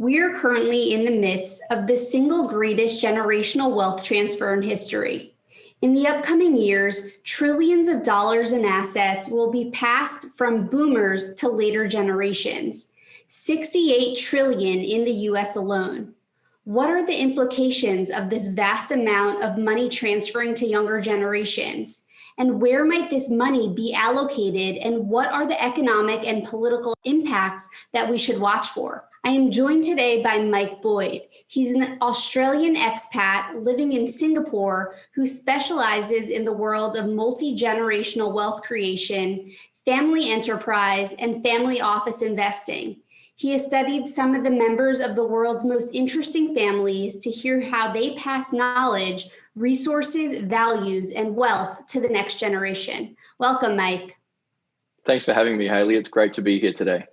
We are currently in the midst of the single greatest generational wealth transfer in history. In the upcoming years, trillions of dollars in assets will be passed from boomers to later generations, 68 trillion in the US alone. What are the implications of this vast amount of money transferring to younger generations? And where might this money be allocated? And what are the economic and political impacts that we should watch for? I am joined today by Mike Boyd. He's an Australian expat living in Singapore who specializes in the world of multi-generational wealth creation, family enterprise, and family office investing. He has studied some of the members of the world's most interesting families to hear how they pass knowledge, resources, values, and wealth to the next generation. Welcome, Mike. Thanks for having me, Haley. It's great to be here today.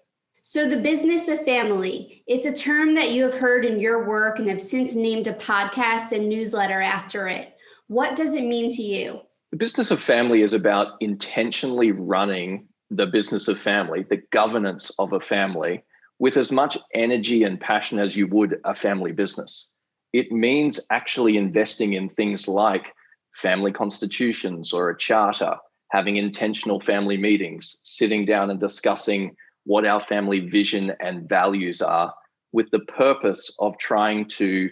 So the business of family, it's a term that you have heard in your work and have since named a podcast and newsletter after it. What does it mean to you? The business of family is about intentionally running the business of family, the governance of a family, with as much energy and passion as you would a family business. It means actually investing in things like family constitutions or a charter, having intentional family meetings, sitting down and discussing what our family vision and values are, with the purpose of trying to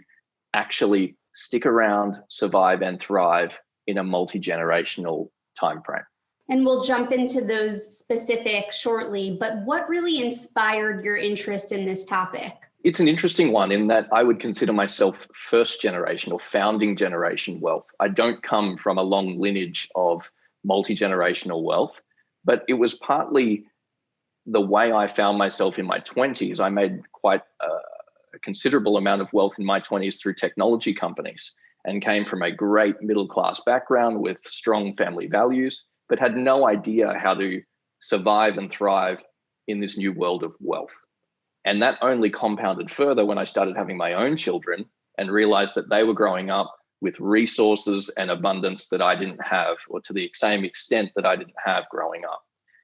actually stick around, survive, and thrive in a multi-generational timeframe. And we'll jump into those specifics shortly, but what really inspired your interest in this topic? It's an interesting one in that I would consider myself first generation or founding generation wealth. I don't come from a long lineage of multi-generational wealth, but it was partly the way I found myself in my 20s. I made quite a considerable amount of wealth in my 20s through technology companies and came from a great middle-class background with strong family values, but had no idea how to survive and thrive in this new world of wealth. And that only compounded further when I started having my own children and realized that they were growing up with resources and abundance that I didn't have, or to the same extent that I didn't have growing up.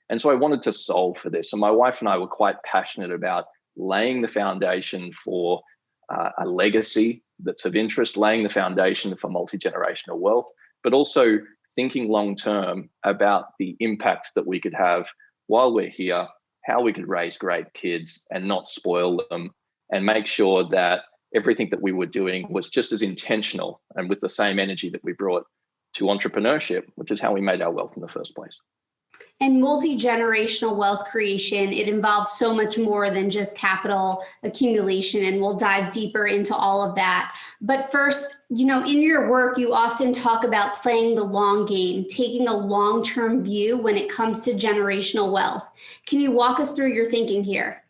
And so I wanted to solve for this. And my wife and I were quite passionate about laying the foundation for a legacy that's of interest, laying the foundation for multi-generational wealth, but also thinking long-term about the impact that we could have while we're here, how we could raise great kids and not spoil them, and make sure that everything that we were doing was just as intentional and with the same energy that we brought to entrepreneurship, which is how we made our wealth in the first place. And multi-generational wealth creation, it involves so much more than just capital accumulation, and we'll dive deeper into all of that. But first, in your work, you often talk about playing the long game, taking a long-term view when it comes to generational wealth. Can you walk us through your thinking here?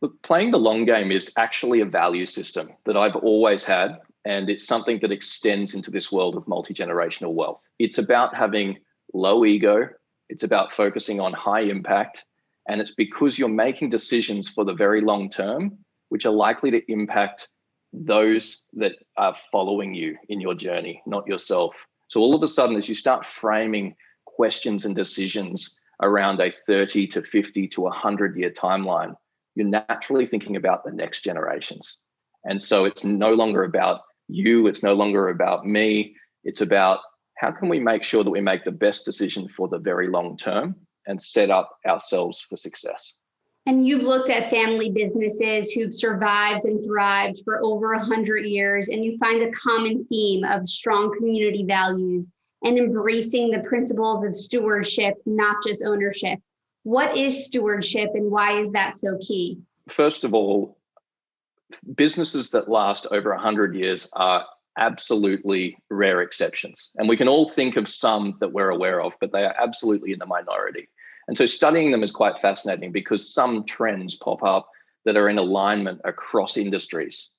Look, playing the long game is actually a value system that I've always had, and it's something that extends into this world of multi-generational wealth. It's about having low ego. It's about focusing on high impact, and it's because you're making decisions for the very long term, which are likely to impact those that are following you in your journey, not yourself. So all of a sudden, as you start framing questions and decisions around a 30 to 50 to 100-year timeline, you're naturally thinking about the next generations. And so it's no longer about you, it's no longer about me, it's about how can we make sure that we make the best decision for the very long term and set up ourselves for success? And you've looked at family businesses who've survived and thrived for over 100 years, and you find a common theme of strong community values and embracing the principles of stewardship, not just ownership. What is stewardship and why is that so key? First of all, businesses that last over 100 years are absolutely rare exceptions. And we can all think of some that we're aware of, but they are absolutely in the minority. And so studying them is quite fascinating because some trends pop up that are in alignment across industries.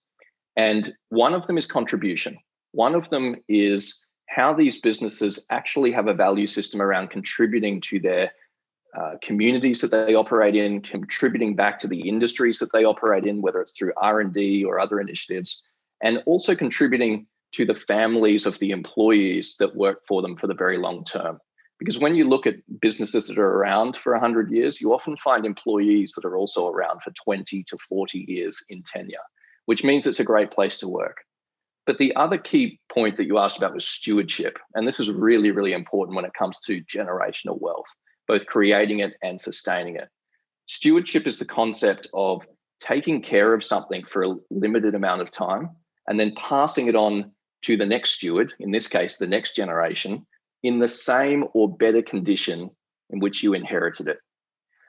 And one of them is contribution. One of them is how these businesses actually have a value system around contributing to their communities that they operate in, contributing back to the industries that they operate in, whether it's through R&D or other initiatives, and also contributing to the families of the employees that work for them for the very long term. Because when you look at businesses that are around for 100 years, you often find employees that are also around for 20 to 40 years in tenure, which means it's a great place to work. But the other key point that you asked about was stewardship. And this is really, really important when it comes to generational wealth, both creating it and sustaining it. Stewardship is the concept of taking care of something for a limited amount of time and then passing it on to the next steward, in this case, the next generation, in the same or better condition in which you inherited it.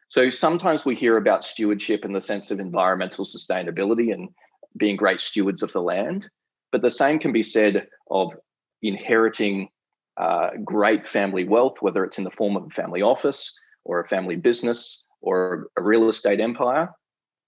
So sometimes we hear about stewardship in the sense of environmental sustainability and being great stewards of the land, but the same can be said of inheriting great family wealth, whether it's in the form of a family office or a family business or a real estate empire.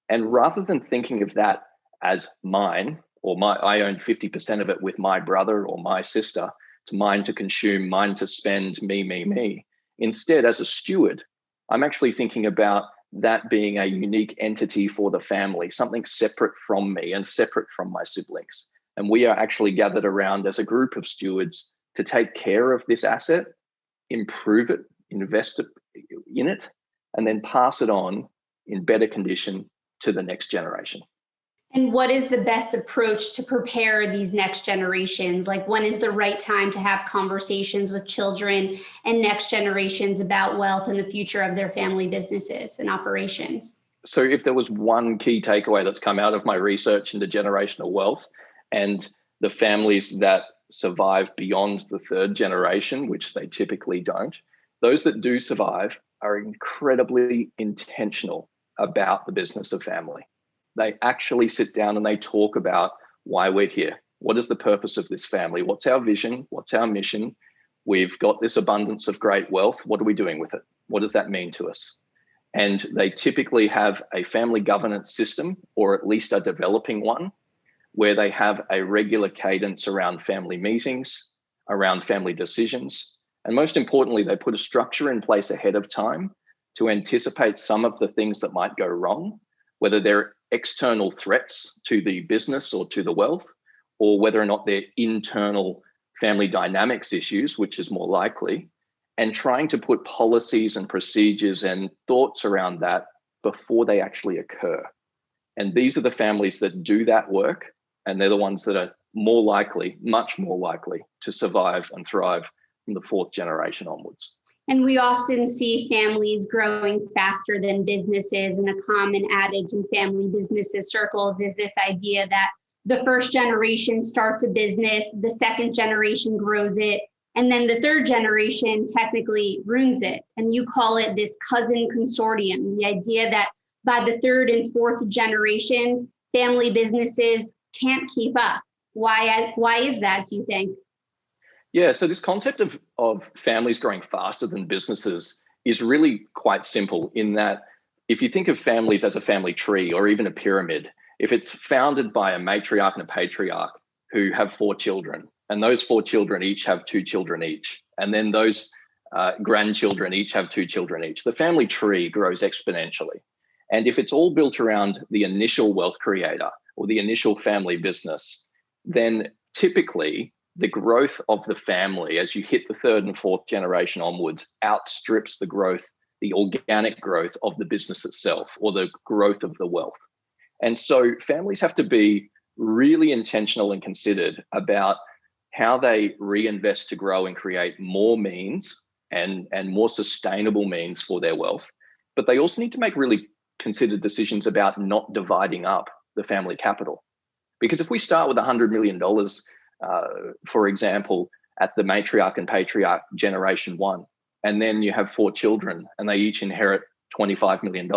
And rather than thinking of that as mine, or I own 50% of it with my brother or my sister, it's mine to consume, mine to spend, me. Instead, as a steward, I'm actually thinking about that being a unique entity for the family, something separate from me and separate from my siblings. And we are actually gathered around as a group of stewards to take care of this asset, improve it, invest in it, and then pass it on in better condition to the next generation. And what is the best approach to prepare these next generations? Like, when is the right time to have conversations with children and next generations about wealth and the future of their family businesses and operations? So if there was one key takeaway that's come out of my research into generational wealth and the families that survive beyond the third generation, which they typically don't, those that do survive are incredibly intentional about the business of family. They actually sit down and they talk about why we're here. What is the purpose of this family? What's our vision? What's our mission? We've got this abundance of great wealth. What are we doing with it? What does that mean to us? And they typically have a family governance system, or at least are developing one, where they have a regular cadence around family meetings, around family decisions. And most importantly, they put a structure in place ahead of time to anticipate some of the things that might go wrong, whether they're external threats to the business or to the wealth, or whether or not they're internal family dynamics issues, which is more likely, and trying to put policies and procedures and thoughts around that before they actually occur. And these are the families that do that work, and they're the ones that are more likely, much more likely, to survive and thrive from the fourth generation onwards. And we often see families growing faster than businesses, and a common adage in family businesses circles is this idea that the first generation starts a business, the second generation grows it, and then the third generation technically ruins it. And you call it this cousin consortium, the idea that by the third and fourth generations, family businesses can't keep up. Why is that, do you think? Yeah, so this concept of families growing faster than businesses is really quite simple, in that if you think of families as a family tree or even a pyramid, if it's founded by a matriarch and a patriarch who have 4 children, and those 4 children each have 2 children each, and then those grandchildren each have 2 children each, the family tree grows exponentially. And if it's all built around the initial wealth creator or the initial family business, then typically the growth of the family as you hit the third and fourth generation onwards outstrips the growth, the organic growth of the business itself, or the growth of the wealth. And so families have to be really intentional and considered about how they reinvest to grow and create more means and more sustainable means for their wealth. But they also need to make really considered decisions about not dividing up the family capital. Because if we start with $100 million, for example, at the matriarch and patriarch generation 1, and then you have 4 children and they each inherit $25 million,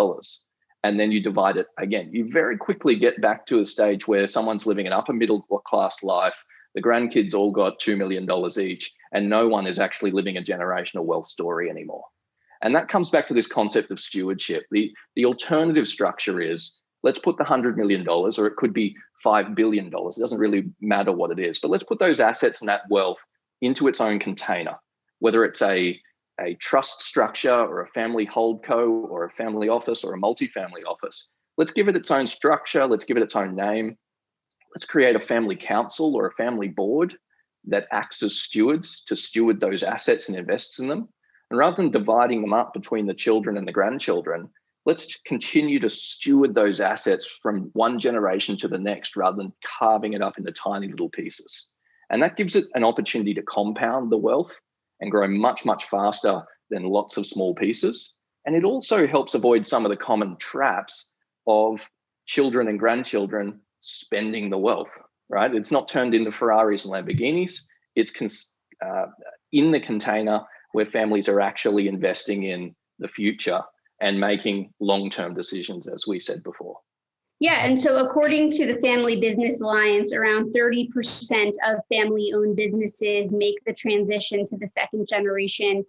and then you divide it again, you very quickly get back to a stage where someone's living an upper middle class life, the grandkids all got $2 million each, and no one is actually living a generational wealth story anymore. And that comes back to this concept of stewardship. The alternative structure is, let's put the $100 million, or it could be $5 billion. It doesn't really matter what it is, but let's put those assets and that wealth into its own container, whether it's a trust structure or a family holdco or a family office or a multifamily office. Let's give it its own structure. Let's give it its own name. Let's create a family council or a family board that acts as stewards to steward those assets and invests in them. And rather than dividing them up between the children and the grandchildren, let's continue to steward those assets from one generation to the next rather than carving it up into tiny little pieces. And that gives it an opportunity to compound the wealth and grow much, much faster than lots of small pieces. And it also helps avoid some of the common traps of children and grandchildren spending the wealth, right? It's not turned into Ferraris and Lamborghinis. It's in the container where families are actually investing in the future and making long-term decisions, as we said before. Yeah, and so according to the Family Business Alliance, around 30% of family-owned businesses make the transition to the second generation.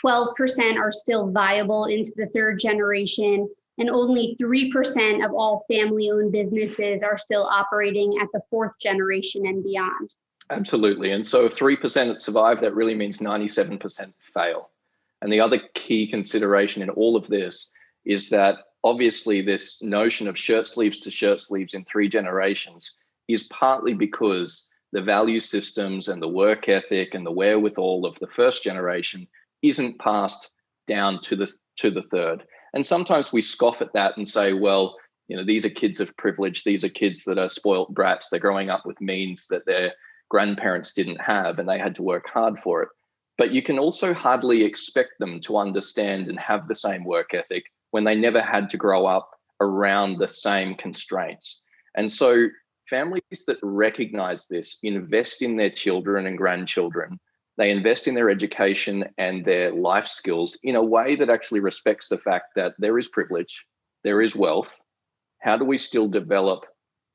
12% are still viable into the third generation, and only 3% of all family-owned businesses are still operating at the fourth generation and beyond. Absolutely. And so if 3% survive, that really means 97% fail. And the other key consideration in all of this is that obviously this notion of shirt sleeves to shirt sleeves in 3 generations is partly because the value systems and the work ethic and the wherewithal of the first generation isn't passed down to the third. And sometimes we scoff at that and say, well, you know, these are kids of privilege. These are kids that are spoiled brats. They're growing up with means that their grandparents didn't have, and they had to work hard for it. But you can also hardly expect them to understand and have the same work ethic when they never had to grow up around the same constraints. And so families that recognize this invest in their children and grandchildren. They invest in their education and their life skills in a way that actually respects the fact that there is privilege, there is wealth. How do we still develop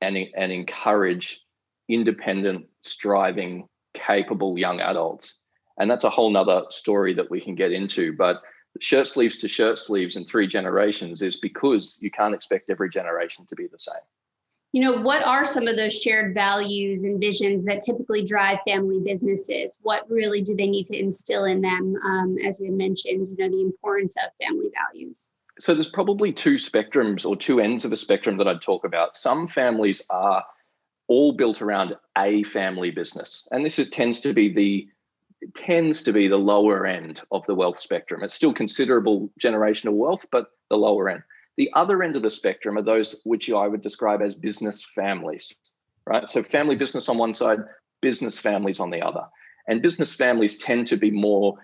and encourage independent, striving, capable young adults? And that's a whole nother story that we can get into. But shirt sleeves to shirt sleeves in 3 generations is because you can't expect every generation to be the same. You know, what are some of those shared values and visions that typically drive family businesses? What really do they need to instill in them? As we mentioned, you know, the importance of family values. So there's probably 2 spectrums or 2 ends of a spectrum that I'd talk about. Some families are all built around a family business. And this tends to be the lower end of the wealth spectrum. It's still considerable generational wealth, but the lower end. The other end of the spectrum are those which I would describe as business families, right? So family business on one side, business families on the other. And business families tend to be more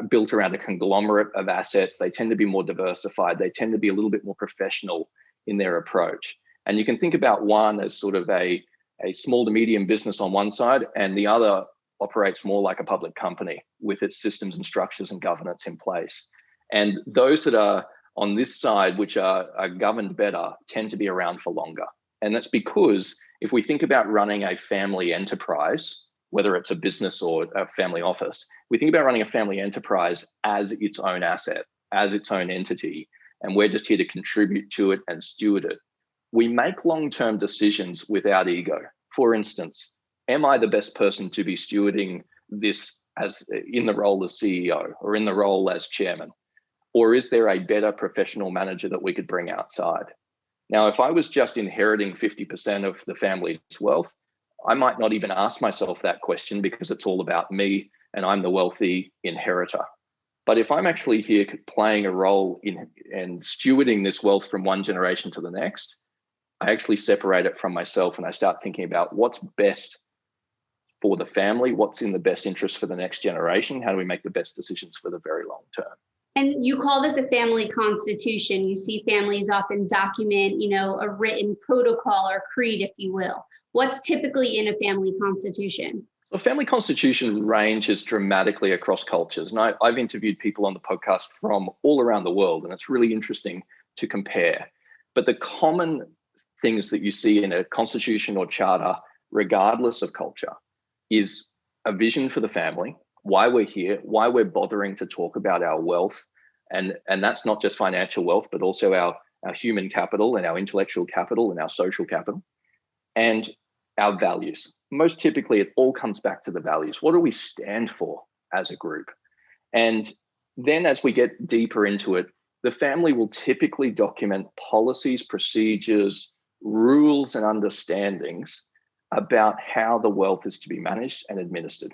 built around a conglomerate of assets. They tend to be more diversified. They tend to be a little bit more professional in their approach. And you can think about one as sort of a small to medium business on one side, and the other operates more like a public company with its systems and structures and governance in place. And those that are on this side, which are governed better, tend to be around for longer. And that's because if we think about running a family enterprise, whether it's a business or a family office, we think about running a family enterprise as its own asset, as its own entity, and we're just here to contribute to it and steward it. We make long-term decisions without ego. For instance, am I the best person to be stewarding this as in the role as CEO or in the role as chairman? Or is there a better professional manager that we could bring outside? Now, if I was just inheriting 50% of the family's wealth, I might not even ask myself that question because it's all about me and I'm the wealthy inheritor. But if I'm actually here playing a role in and stewarding this wealth from one generation to the next, I actually separate it from myself and I start thinking about what's best for the family, what's in the best interest for the next generation, how do we make the best decisions for the very long term. And you call this a family constitution. You see families often document, you know, a written protocol or creed, if you will. What's typically in a family constitution? The family constitution ranges dramatically across cultures. And I've interviewed people on the podcast from all around the world, and it's really interesting to compare. But the common things that you see in a constitution or charter, regardless of culture, is a vision for the family, why we're here, why we're bothering to talk about our wealth. And that's not just financial wealth, but also our human capital and our intellectual capital and our social capital and our values. Most typically, it all comes back to the values. What do we stand for as a group? And then as we get deeper into it, the family will typically document policies, procedures, rules, and understandings about how the wealth is to be managed and administered.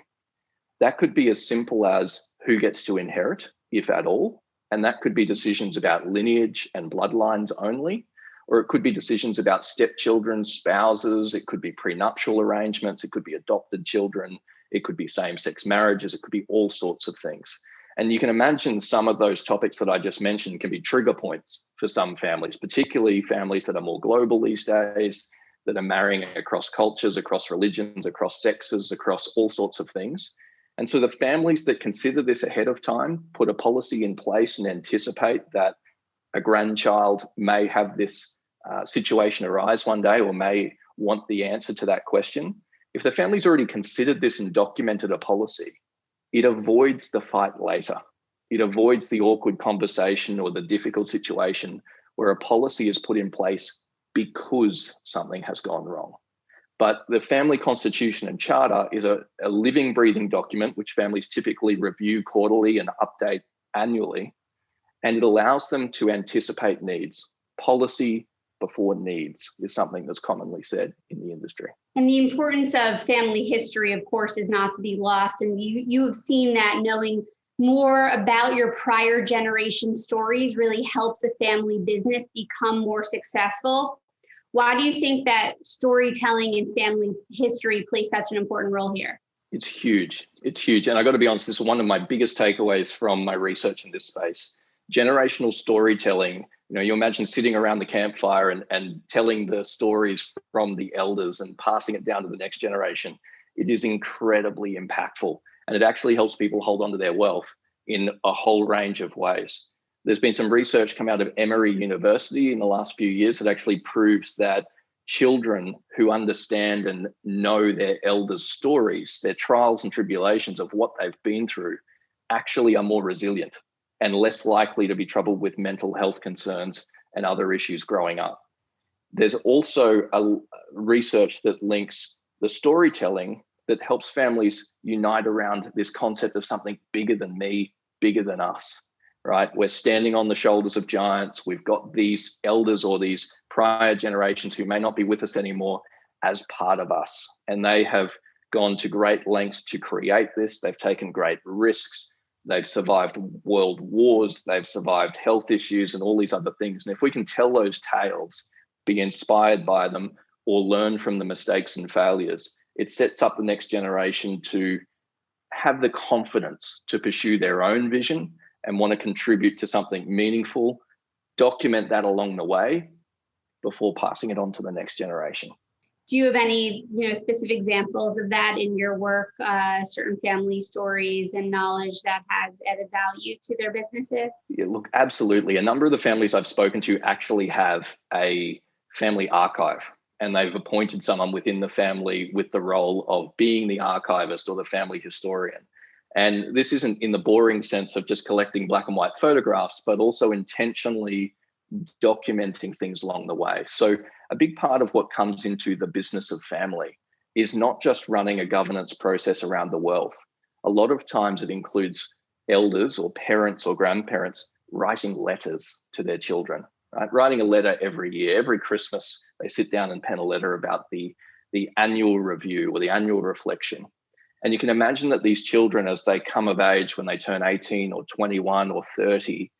That could be as simple as who gets to inherit if at all. And that could be decisions about lineage and bloodlines only, or it could be decisions about stepchildren, spouses, it could be prenuptial arrangements, it could be adopted children, it could be same-sex marriages, it could be all sorts of things. And you can imagine some of those topics that I just mentioned can be trigger points for some families, particularly families that are more global these days, that are marrying across cultures, across religions, across sexes, across all sorts of things. And so the families that consider this ahead of time, put a policy in place and anticipate that a grandchild may have this situation arise one day or may want the answer to that question. If the family's already considered this and documented a policy, it avoids the fight later. It avoids the awkward conversation or the difficult situation where a policy is put in place because something has gone wrong. But the family constitution and charter is a living, breathing document which families typically review quarterly and update annually. And it allows them to anticipate needs. Policy before needs is something that's commonly said in the industry. And the importance of family history, of course, is not to be lost. And you have seen that knowing more about your prior generation stories really helps a family business become more successful. Why do you think that storytelling in family history plays such an important role here? It's huge. It's huge. And I got to be honest, this is one of my biggest takeaways from my research in this space. Generational storytelling, you imagine sitting around the campfire and telling the stories from the elders and passing it down to the next generation. It is incredibly impactful. And it actually helps people hold on to their wealth in a whole range of ways. There's been some research come out of Emory University in the last few years that actually proves that children who understand and know their elders' stories, their trials and tribulations of what they've been through, actually are more resilient and less likely to be troubled with mental health concerns and other issues growing up. There's also a research that links the storytelling that helps families unite around this concept of something bigger than me, bigger than us, right? We're standing on the shoulders of giants. We've got these elders or these prior generations who may not be with us anymore as part of us. And they have gone to great lengths to create this. They've taken great risks. They've survived world wars. They've survived health issues and all these other things. And if we can tell those tales, be inspired by them, or learn from the mistakes and failures, it sets up the next generation to have the confidence to pursue their own vision and want to contribute to something meaningful, document that along the way before passing it on to the next generation. Do you have any, specific examples of that in your work, certain family stories and knowledge that has added value to their businesses? Yeah, look, absolutely. A number of the families I've spoken to actually have a family archive, and they've appointed someone within the family with the role of being the archivist or the family historian. And this isn't in the boring sense of just collecting black and white photographs, but also intentionally documenting things along the way. So a big part of what comes into the business of family is not just running a governance process around the wealth. A lot of times it includes elders or parents or grandparents writing letters to their children, right? Writing a letter every year, every Christmas, they sit down and pen a letter about the annual review or the annual reflection. And you can imagine that these children, as they come of age, when they turn 18 or 21 or 30,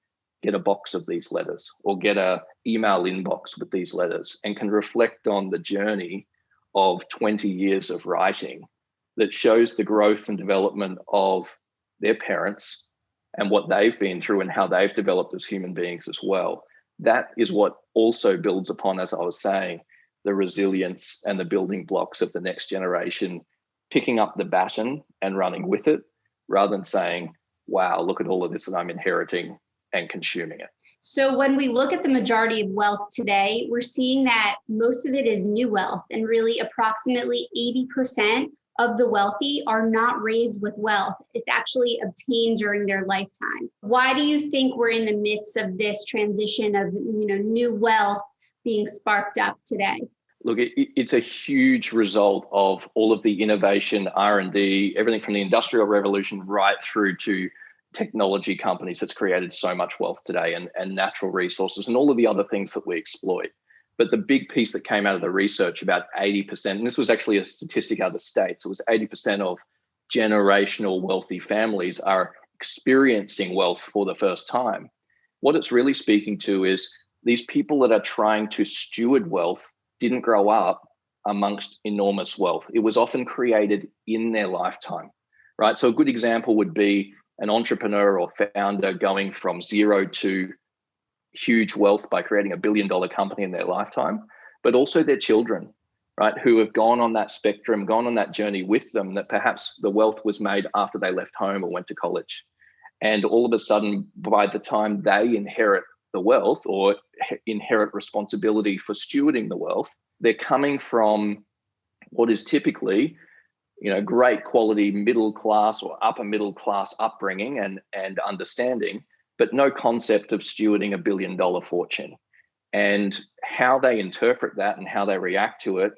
get a box of these letters or get an email inbox with these letters and can reflect on the journey of 20 years of writing that shows the growth and development of their parents and what they've been through and how they've developed as human beings as well. That is what also builds upon, as I was saying, the resilience and the building blocks of the next generation, picking up the baton and running with it rather than saying, wow, look at all of this that I'm inheriting and consuming it. So when we look at the majority of wealth today, we're seeing that most of it is new wealth, and really approximately 80% of the wealthy are not raised with wealth. It's actually obtained during their lifetime. Why do you think we're in the midst of this transition of new wealth being sparked up today? Look, it's a huge result of all of the innovation, R&D, everything from the Industrial Revolution right through to technology companies that's created so much wealth today, and natural resources and all of the other things that we exploit. But the big piece that came out of the research, about 80%, and this was actually a statistic out of the States, it was 80% of generational wealthy families are experiencing wealth for the first time, what it's really speaking to is these people that are trying to steward wealth didn't grow up amongst enormous wealth. It was often created in their lifetime, right? So a good example would be an entrepreneur or founder going from zero to huge wealth by creating $1 billion company in their lifetime, but also their children, right, who have gone on that spectrum, gone on that journey with them, that perhaps the wealth was made after they left home or went to college. And all of a sudden, by the time they inherit the wealth or inherit responsibility for stewarding the wealth, they're coming from what is typically, great quality middle class or upper middle class upbringing and understanding, but no concept of stewarding $1 billion fortune. And how they interpret that and how they react to it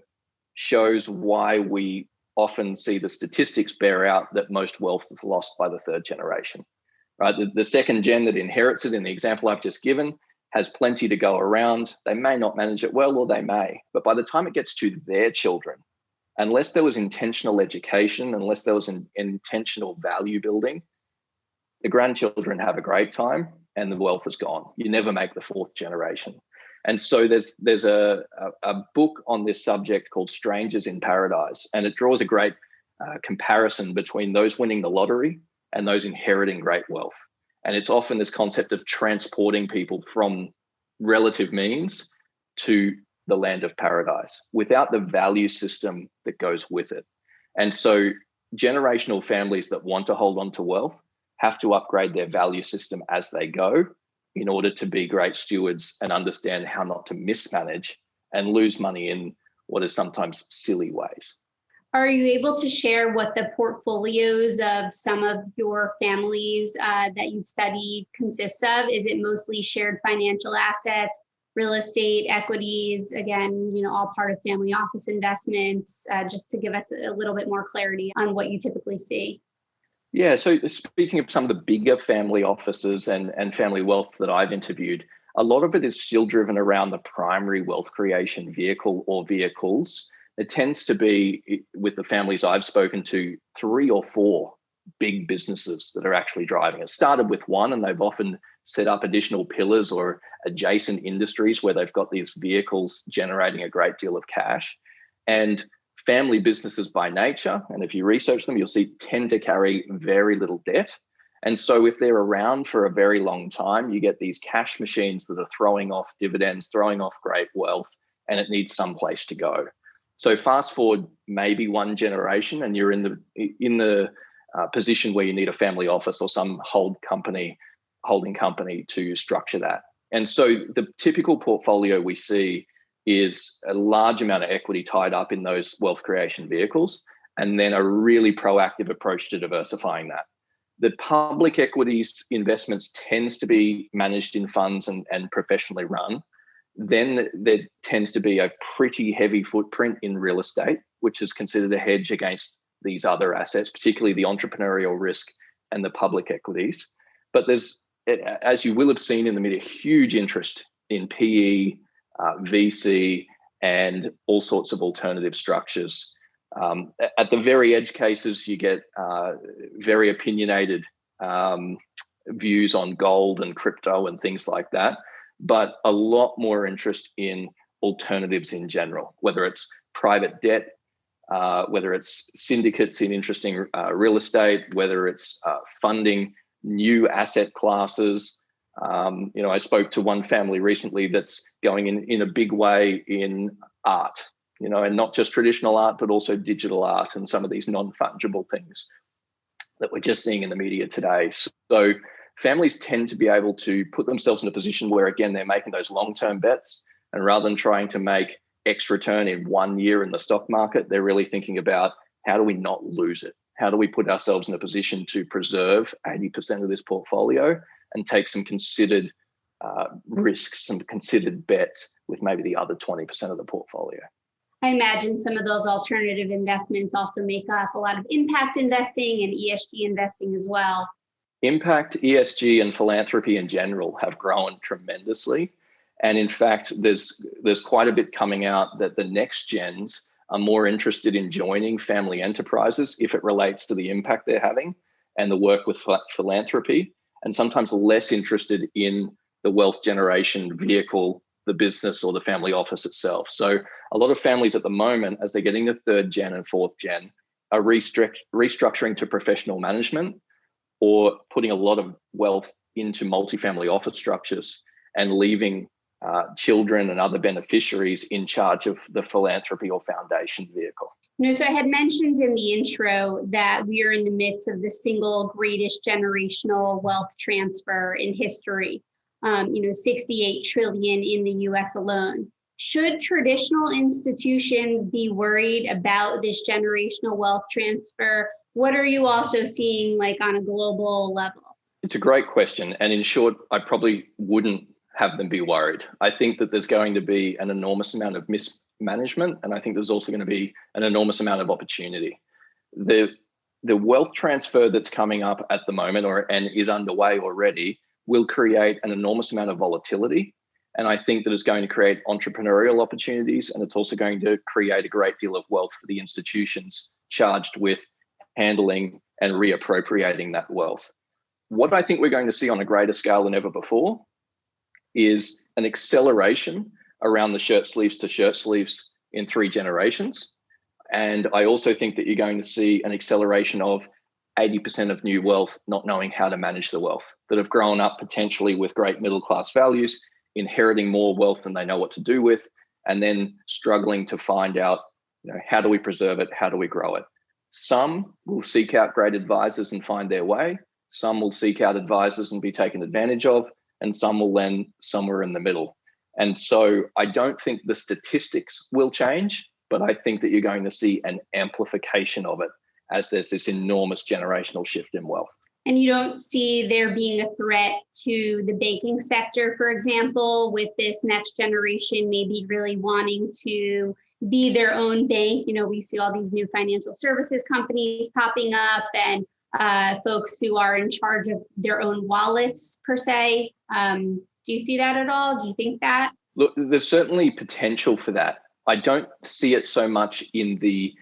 shows why we often see the statistics bear out that most wealth is lost by the third generation, right? The second gen that inherits it, in the example I've just given, has plenty to go around. They may not manage it well, or they may, but by the time it gets to their children, unless there was intentional education, unless there was an intentional value building, the grandchildren have a great time and the wealth is gone. You never make the fourth generation. And so there's a book on this subject called Strangers in Paradise, and it draws a great comparison between those winning the lottery and those inheriting great wealth. And it's often this concept of transporting people from relative means to the land of paradise without the value system that goes with it. And so generational families that want to hold on to wealth have to upgrade their value system as they go in order to be great stewards and understand how not to mismanage and lose money in what is sometimes silly ways. Are you able to share what the portfolios of some of your families that you've studied consists of? Is it mostly shared financial assets, real estate, equities, again, all part of family office investments, just to give us a little bit more clarity on what you typically see? Yeah, so speaking of some of the bigger family offices and family wealth that I've interviewed, a lot of it is still driven around the primary wealth creation vehicle or vehicles. It tends to be, with the families I've spoken to, 3 or 4 big businesses that are actually driving it. Started with one, and they've often set up additional pillars or adjacent industries where they've got these vehicles generating a great deal of cash. And family businesses by nature, and if you research them, you'll see tend to carry very little debt. And so if they're around for a very long time, you get these cash machines that are throwing off dividends, throwing off great wealth, and it needs some place to go. So fast forward maybe one generation, and you're in the position where you need a family office or some holding company to structure that. And so the typical portfolio we see is a large amount of equity tied up in those wealth creation vehicles, and then a really proactive approach to diversifying that. The public equities investments tends to be managed in funds and professionally run. Then there tends to be a pretty heavy footprint in real estate, which is considered a hedge against these other assets, particularly the entrepreneurial risk and the public equities. But there's, as you will have seen in the media, huge interest in PE, VC, and all sorts of alternative structures. At the very edge cases, you get very opinionated views on gold and crypto and things like that, but a lot more interest in alternatives in general, whether it's private debt, whether it's syndicates in interesting real estate, whether it's funding new asset classes. I spoke to one family recently that's going in a big way in art, and not just traditional art, but also digital art and some of these non-fungible things that we're just seeing in the media today. So families tend to be able to put themselves in a position where, again, they're making those long-term bets, and rather than trying to make X return in 1 year in the stock market, they're really thinking about, how do we not lose it? How do we put ourselves in a position to preserve 80% of this portfolio and take some considered risks, some considered bets with maybe the other 20% of the portfolio? I imagine some of those alternative investments also make up a lot of impact investing and ESG investing as well. Impact, ESG, and philanthropy in general have grown tremendously. And in fact, there's quite a bit coming out that the next gens are more interested in joining family enterprises if it relates to the impact they're having, and the work with philanthropy, and sometimes less interested in the wealth generation vehicle, the business or the family office itself. So a lot of families at the moment, as they're getting to third gen and fourth gen, are restructuring to professional management or putting a lot of wealth into multifamily office structures and leaving children and other beneficiaries in charge of the philanthropy or foundation vehicle. So I had mentioned in the intro that we are in the midst of the single greatest generational wealth transfer in history, 68 trillion in the US alone. Should traditional institutions be worried about this generational wealth transfer? What are you also seeing like on a global level? It's a great question. And in short, I probably wouldn't have them be worried. I think that there's going to be an enormous amount of mismanagement, and I think there's also going to be an enormous amount of opportunity. The wealth transfer that's coming up at the moment and is underway already will create an enormous amount of volatility. And I think that it's going to create entrepreneurial opportunities, and it's also going to create a great deal of wealth for the institutions charged with handling and reappropriating that wealth. What I think we're going to see on a greater scale than ever before is an acceleration around the shirt sleeves to shirt sleeves in 3 generations. And I also think that you're going to see an acceleration of 80% of new wealth not knowing how to manage the wealth, that have grown up potentially with great middle class values, inheriting more wealth than they know what to do with, and then struggling to find out, how do we preserve it? How do we grow it? Some will seek out great advisors and find their way. Some will seek out advisors and be taken advantage of, and some will land somewhere in the middle. And so I don't think the statistics will change, but I think that you're going to see an amplification of it as there's this enormous generational shift in wealth. And you don't see there being a threat to the banking sector, for example, with this next generation maybe really wanting to be their own bank. We see all these new financial services companies popping up and folks who are in charge of their own wallets, per se. Do you see that at all? Do you think that? Look, there's certainly potential for that. I don't see it so much in the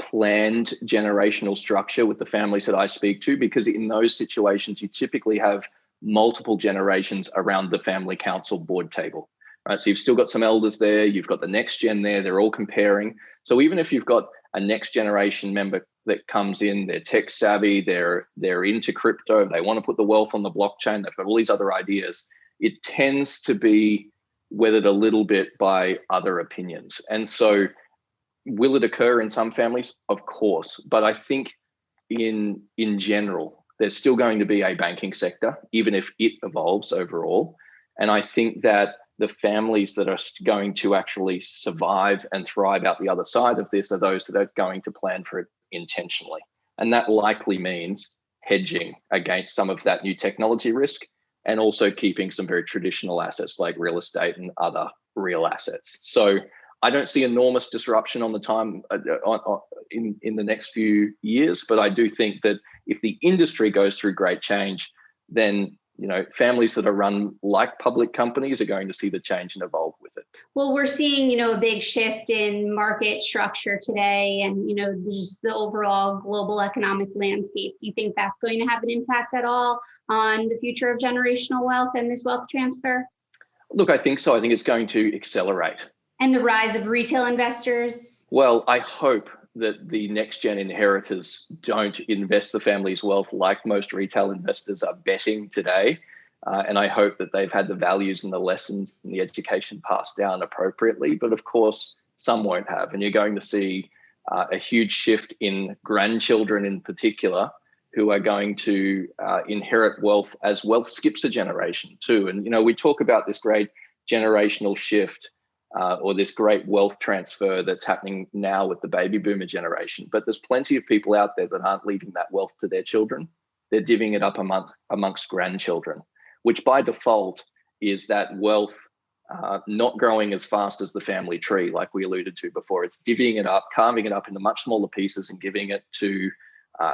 planned generational structure with the families that I speak to, because in those situations, you typically have multiple generations around the family council board table, right? So you've still got some elders there, you've got the next gen there, they're all comparing. So even if you've got a next generation member that comes in, they're tech savvy, they're into crypto, they want to put the wealth on the blockchain, they've got all these other ideas, it tends to be weathered a little bit by other opinions. And so will it occur in some families? Of course. But I think in general, there's still going to be a banking sector, even if it evolves overall. And I think that the families that are going to actually survive and thrive out the other side of this are those that are going to plan for it intentionally. And that likely means hedging against some of that new technology risk and also keeping some very traditional assets like real estate and other real assets. So I don't see enormous disruption on the time in the next few years, but I do think that if the industry goes through great change, then families that are run like public companies are going to see the change and evolve with it. Well, we're seeing, a big shift in market structure today and, just the overall global economic landscape. Do you think that's going to have an impact at all on the future of generational wealth and this wealth transfer? Look, I think so. I think it's going to accelerate. And the rise of retail investors? Well, I hope that the next gen inheritors don't invest the family's wealth like most retail investors are betting today. And I hope that they've had the values and the lessons and the education passed down appropriately. But of course, some won't have. And you're going to see a huge shift in grandchildren in particular, who are going to inherit wealth as wealth skips a generation too. And, we talk about this great generational shift or this great wealth transfer that's happening now with the baby boomer generation. But there's plenty of people out there that aren't leaving that wealth to their children. They're divvying it up amongst grandchildren, which by default is that wealth not growing as fast as the family tree, like we alluded to before. It's divvying it up, carving it up into much smaller pieces and giving it to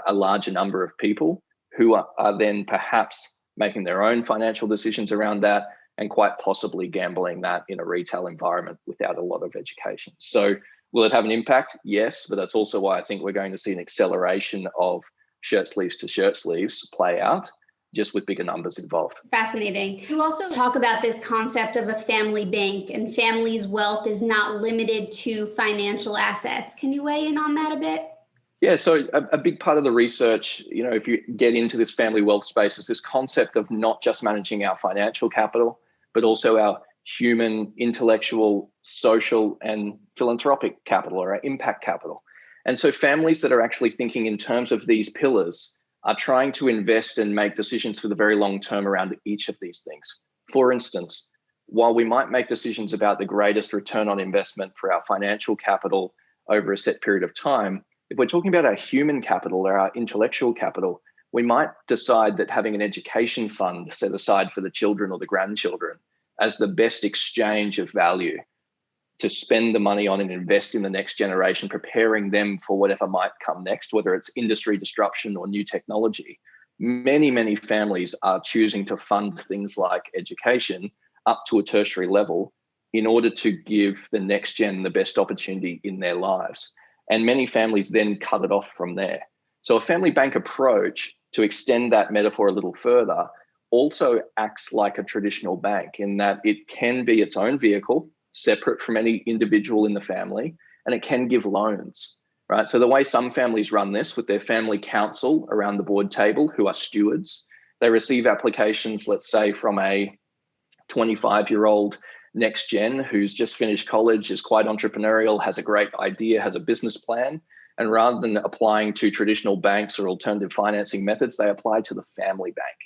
a larger number of people who are then perhaps making their own financial decisions around that and quite possibly gambling that in a retail environment without a lot of education. So will it have an impact? Yes, but that's also why I think we're going to see an acceleration of shirt sleeves to shirt sleeves play out, just with bigger numbers involved. Fascinating. You also talk about this concept of a family bank, and family's wealth is not limited to financial assets. Can you weigh in on that a bit? Yeah, so a big part of the research, if you get into this family wealth space, is this concept of not just managing our financial capital, but also our human, intellectual, social, and philanthropic capital, or our impact capital. And so families that are actually thinking in terms of these pillars are trying to invest and make decisions for the very long term around each of these things. For instance, while we might make decisions about the greatest return on investment for our financial capital over a set period of time, if we're talking about our human capital or our intellectual capital, we might decide that having an education fund set aside for the children or the grandchildren as the best exchange of value to spend the money on and invest in the next generation, preparing them for whatever might come next, whether it's industry disruption or new technology. Many, many families are choosing to fund things like education up to a tertiary level in order to give the next gen the best opportunity in their lives. And many families then cut it off from there. So a family bank approach, to extend that metaphor a little further, also acts like a traditional bank in that it can be its own vehicle, separate from any individual in the family, and it can give loans, right? So the way some families run this with their family council around the board table, who are stewards, they receive applications, let's say, from a 25-year-old next gen who's just finished college, is quite entrepreneurial, has a great idea, has a business plan. And rather than applying to traditional banks or alternative financing methods, they apply to the family bank.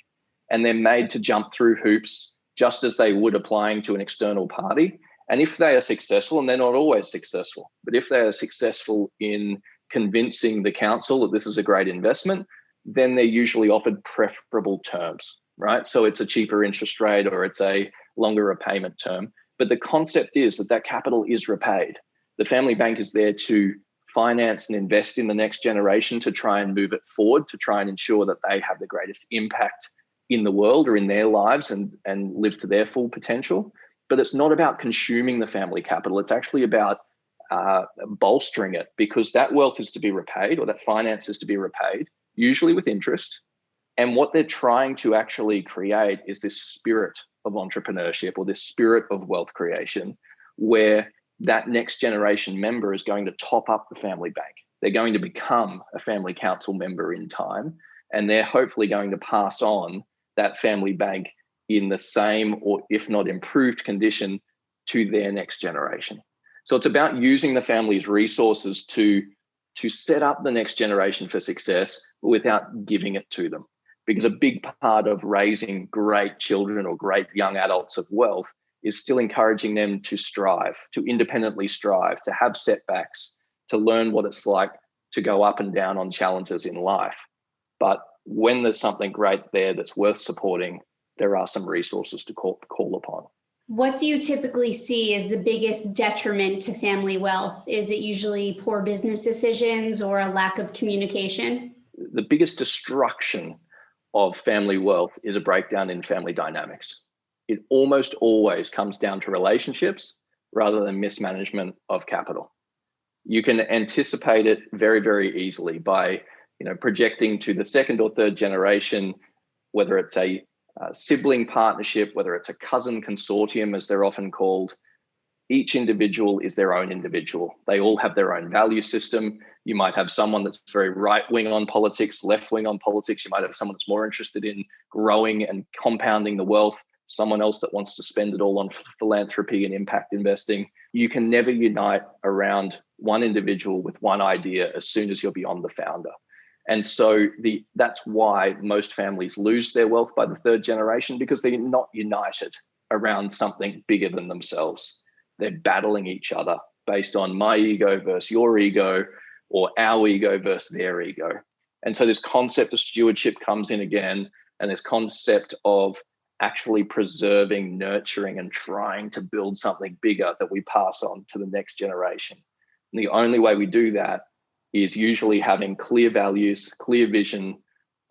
And they're made to jump through hoops just as they would applying to an external party. And if they are successful, and they're not always successful, but if they are successful in convincing the council that this is a great investment, then they're usually offered preferable terms, right? So it's a cheaper interest rate or it's a longer repayment term. But the concept is that that capital is repaid. The family bank is there to finance and invest in the next generation, to try and move it forward, to try and ensure that they have the greatest impact in the world or in their lives and live to their full potential. But it's not about consuming the family capital. It's actually about bolstering it, because that wealth is to be repaid, or that finance is to be repaid, usually with interest. And what they're trying to actually create is this spirit of entrepreneurship, or this spirit of wealth creation, where that next generation member is going to top up the family bank. They're going to become a family council member in time, and they're hopefully going to pass on that family bank in the same, or if not improved condition, to their next generation. So it's about using the family's resources to set up the next generation for success without giving it to them. Because a big part of raising great children or great young adults of wealth is still encouraging them to strive, to independently strive, to have setbacks, to learn what it's like to go up and down on challenges in life. But when there's something great there that's worth supporting, there are some resources to call upon. What do you typically see as the biggest detriment to family wealth? Is it usually poor business decisions or a lack of communication? The biggest destruction of family wealth is a breakdown in family dynamics. It almost always comes down to relationships rather than mismanagement of capital. You can anticipate it very, very easily by projecting to the second or third generation, whether it's a sibling partnership, whether it's a cousin consortium, as they're often called. Each individual is their own individual. They all have their own value system. You might have someone that's very right-wing on politics, left-wing on politics. You might have someone that's more interested in growing and compounding the wealth, someone else that wants to spend it all on philanthropy and impact investing. You can never unite around one individual with one idea as soon as you're beyond the founder. And so that's why most families lose their wealth by the third generation, because they're not united around something bigger than themselves. They're battling each other based on my ego versus your ego, or our ego versus their ego. And so this concept of stewardship comes in again, and this concept of actually preserving, nurturing, and trying to build something bigger that we pass on to the next generation. And the only way we do that is usually having clear values, clear vision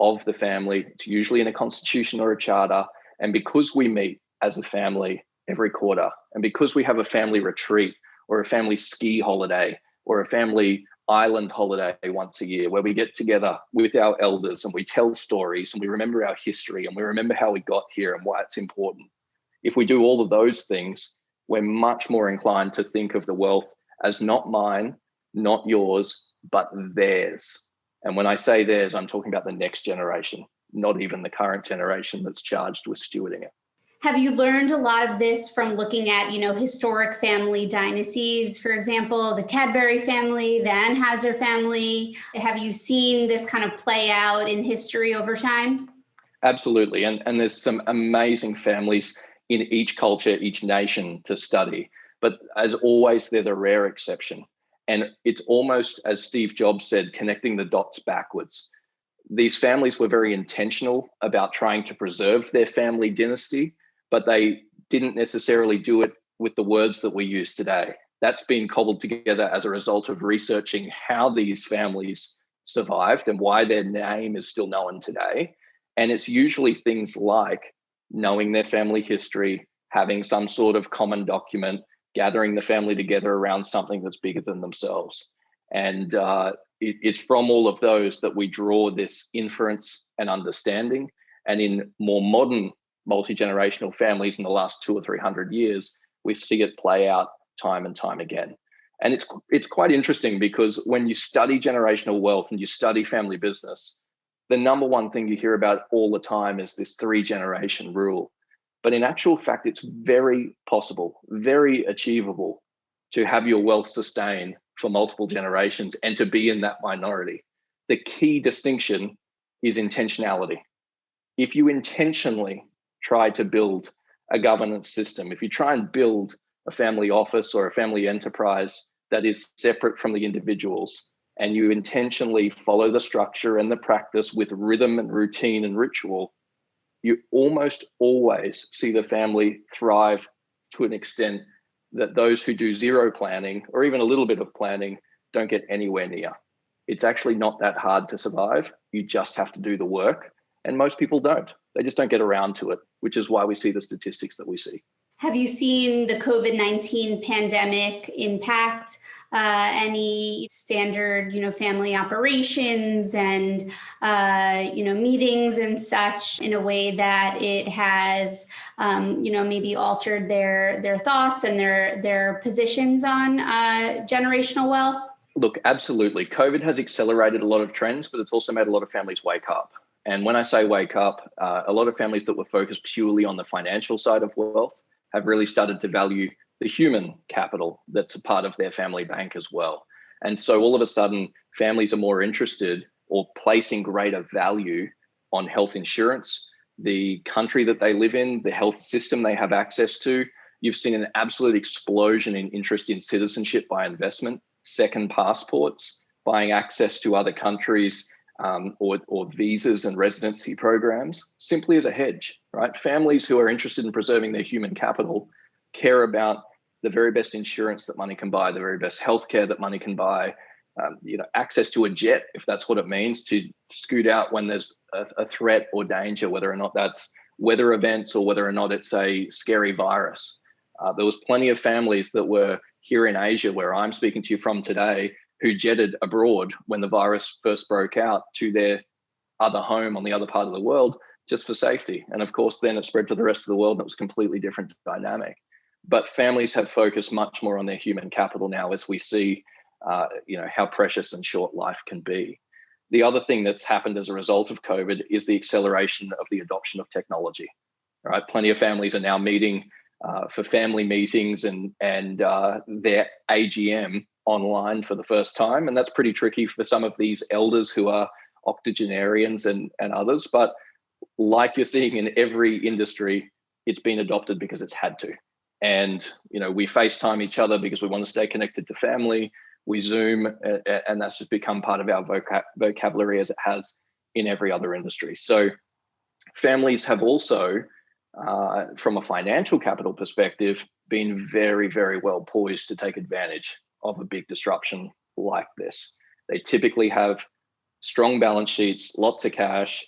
of the family. It's usually in a constitution or a charter. And because we meet as a family every quarter, and because we have a family retreat or a family ski holiday or a family island holiday once a year where we get together with our elders and we tell stories and we remember our history and we remember how we got here and why it's important. If we do all of those things, we're much more inclined to think of the wealth as not mine, not yours, but theirs. And when I say theirs, I'm talking about the next generation, not even the current generation that's charged with stewarding it. Have you learned a lot of this from looking at, historic family dynasties? For example, the Cadbury family, the Anheuser family. Have you seen this kind of play out in history over time? Absolutely. And there's some amazing families in each culture, each nation to study. But as always, they're the rare exception. And it's almost, as Steve Jobs said, connecting the dots backwards. These families were very intentional about trying to preserve their family dynasty, but they didn't necessarily do it with the words that we use today. That's been cobbled together as a result of researching how these families survived and why their name is still known today. And it's usually things like knowing their family history, having some sort of common document, gathering the family together around something that's bigger than themselves. And it is from all of those that we draw this inference and understanding. And in more modern multi-generational families in the last 200 or 300 years, we see it play out time and time again. And it's quite interesting because when you study generational wealth and you study family business, the number one thing you hear about all the time is this 3-generation rule. But in actual fact, it's very possible, very achievable to have your wealth sustain for multiple generations and to be in that minority. The key distinction is intentionality. If you intentionally try to build a governance system, if you try and build a family office or a family enterprise that is separate from the individuals, and you intentionally follow the structure and the practice with rhythm and routine and ritual, you almost always see the family thrive to an extent that those who do zero planning or even a little bit of planning don't get anywhere near. It's actually not that hard to survive. You just have to do the work. And most people don't. They just don't get around to it, which is why we see the statistics that we see. Have you seen the COVID-19 pandemic impact any standard, family operations and, meetings and such in a way that it has, maybe altered their thoughts and their positions on generational wealth? Look, absolutely. COVID has accelerated a lot of trends, but it's also made a lot of families wake up. And when I say wake up, a lot of families that were focused purely on the financial side of wealth have really started to value the human capital that's a part of their family bank as well. And so all of a sudden, families are more interested or placing greater value on health insurance, the country that they live in, the health system they have access to. You've seen an absolute explosion in interest in citizenship by investment, second passports, buying access to other countries, or visas and residency programs, simply as a hedge, right? Families who are interested in preserving their human capital care about the very best insurance that money can buy, the very best healthcare that money can buy, access to a jet, if that's what it means, to scoot out when there's a threat or danger, whether or not that's weather events or whether or not it's a scary virus. There was plenty of families that were here in Asia, where I'm speaking to you from today, who jetted abroad when the virus first broke out to their other home on the other part of the world just for safety. And of course, then it spread to the rest of the world and it was a completely different dynamic. But families have focused much more on their human capital now as we see how precious and short life can be. The other thing that's happened as a result of COVID is the acceleration of the adoption of technology. All right, plenty of families are now meeting for family meetings and their AGM online for the first time. And that's pretty tricky for some of these elders who are octogenarians and others. But like you're seeing in every industry, it's been adopted because it's had to. And, we FaceTime each other because we want to stay connected to family. We Zoom, and that's just become part of our vocabulary as it has in every other industry. So families have also, from a financial capital perspective, been very, very well poised to take advantage of a big disruption like this. They typically have strong balance sheets, lots of cash,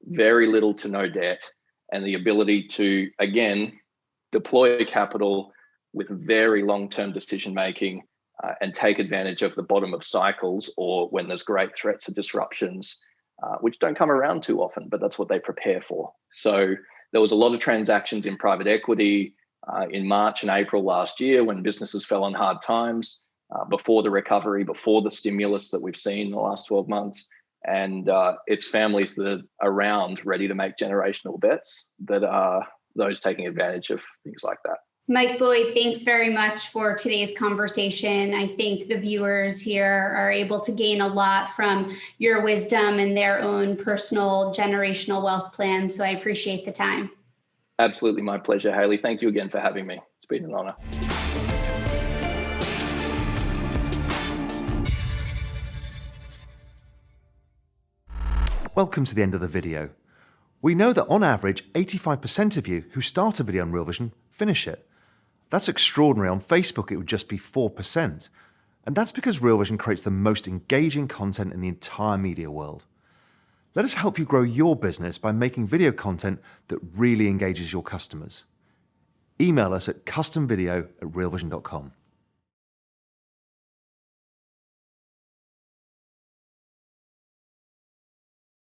very little to no debt, and the ability to, again, deploy capital with very long-term decision-making and take advantage of the bottom of cycles, or when there's great threats or disruptions, which don't come around too often, but that's what they prepare for. So there was a lot of transactions in private equity in March and April last year when businesses fell on hard times, before the recovery, before the stimulus that we've seen in the last 12 months. And it's families that are around ready to make generational bets that are those taking advantage of things like that. Mike Boyd, thanks very much for today's conversation. I think the viewers here are able to gain a lot from your wisdom and their own personal generational wealth plans. So I appreciate the time. Absolutely, my pleasure, Haley. Thank you again for having me. It's been an honor. Welcome to the end of the video. We know that on average, 85% of you who start a video on Real Vision finish it. That's extraordinary. On Facebook, it would just be 4%. And that's because Real Vision creates the most engaging content in the entire media world. Let us help you grow your business by making video content that really engages your customers. Email us at customvideo@realvision.com.